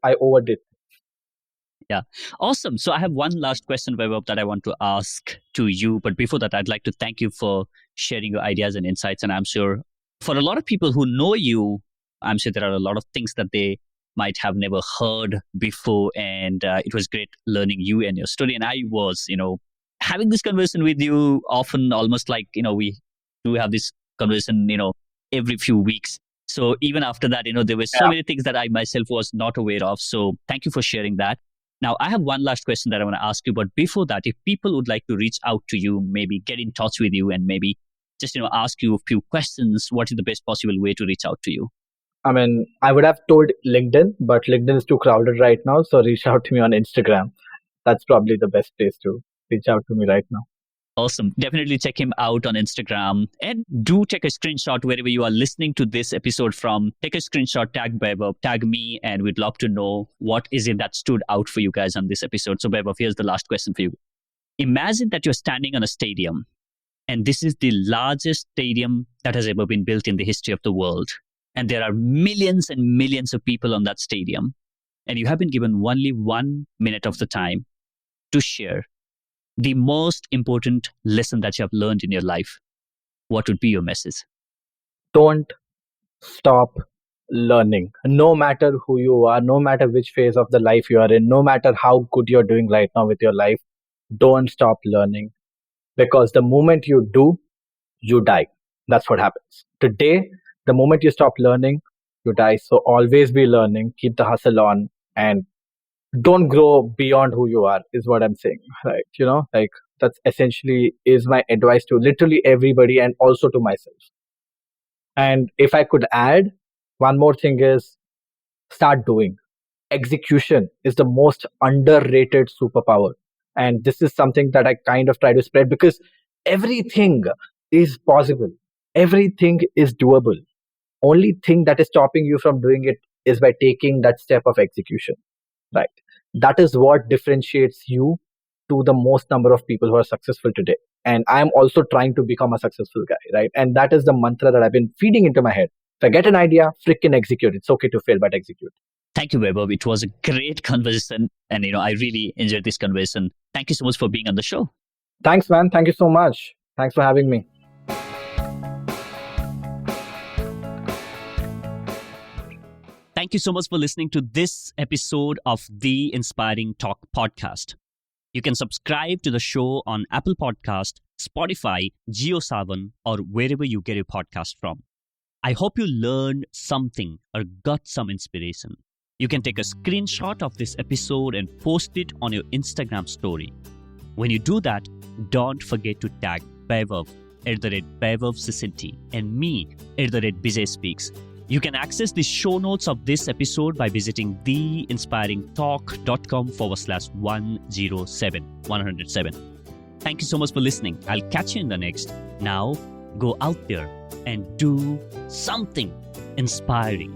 Yeah. Awesome. So I have one last question, Vaibhav, that I want to ask to you. But before that, I'd like to thank you for sharing your ideas and insights. And I'm sure for a lot of people who know you, I'm sure there are a lot of things that they might have never heard before. And it was great learning you and your story. And I was, having this conversation with you often, almost like, we do have this conversation, every few weeks. So even after that, there were so many things that I myself was not aware of. So thank you for sharing that. Now, I have one last question that I want to ask you. But before that, if people would like to reach out to you, maybe get in touch with you and maybe just, ask you a few questions, what is the best possible way to reach out to you? I would have told LinkedIn, but LinkedIn is too crowded right now. So reach out to me on Instagram. That's probably the best place to reach out to me right now. Awesome. Definitely check him out on Instagram and do take a screenshot wherever you are listening to this episode from. Take a screenshot, tag Vaibhav, tag me, and we'd love to know what is it that stood out for you guys on this episode. So Vaibhav, here's the last question for you. Imagine that you're standing on a stadium and this is the largest stadium that has ever been built in the history of the world. And there are millions and millions of people on that stadium. And you have been given only 1 minute of the time to share the most important lesson that you have learned in your life. What would be your message? Don't stop learning. No matter who you are, no matter which phase of the life you are in, no matter how good you're doing right now with your life, don't stop learning. Because the moment you do, you die. That's what happens. Today, the moment you stop learning, you die. So always be learning, keep the hustle on, and don't grow beyond who you are is what I'm saying, right? That's essentially is my advice to literally everybody and also to myself. And if I could add one more thing is start doing. Execution is the most underrated superpower. And this is something that I kind of try to spread because everything is possible. Everything is doable. Only thing that is stopping you from doing it is by taking that step of execution. Right. That is what differentiates you to the most number of people who are successful today. And I'm also trying to become a successful guy, right? And that is the mantra that I've been feeding into my head. If I get an idea, freaking execute. It's okay to fail, but execute. Thank you, Vaibhav. It was a great conversation. And, I really enjoyed this conversation. Thank you so much for being on the show. Thanks, man. Thank you so much. Thanks for having me. Thank you so much for listening to this episode of the Inspiring Talk podcast. You can subscribe to the show on Apple Podcast, Spotify, JioSaavn, or wherever you get your podcast from. I hope you learned something or got some inspiration. You can take a screenshot of this episode and post it on your Instagram story. When you do that, don't forget to tag Vaibhav @Vaibhav Sisinty and me @Bijay Speaks. You can access the show notes of this episode by visiting theinspiringtalk.com/107. Thank you so much for listening. I'll catch you in the next. Now, go out there and do something inspiring.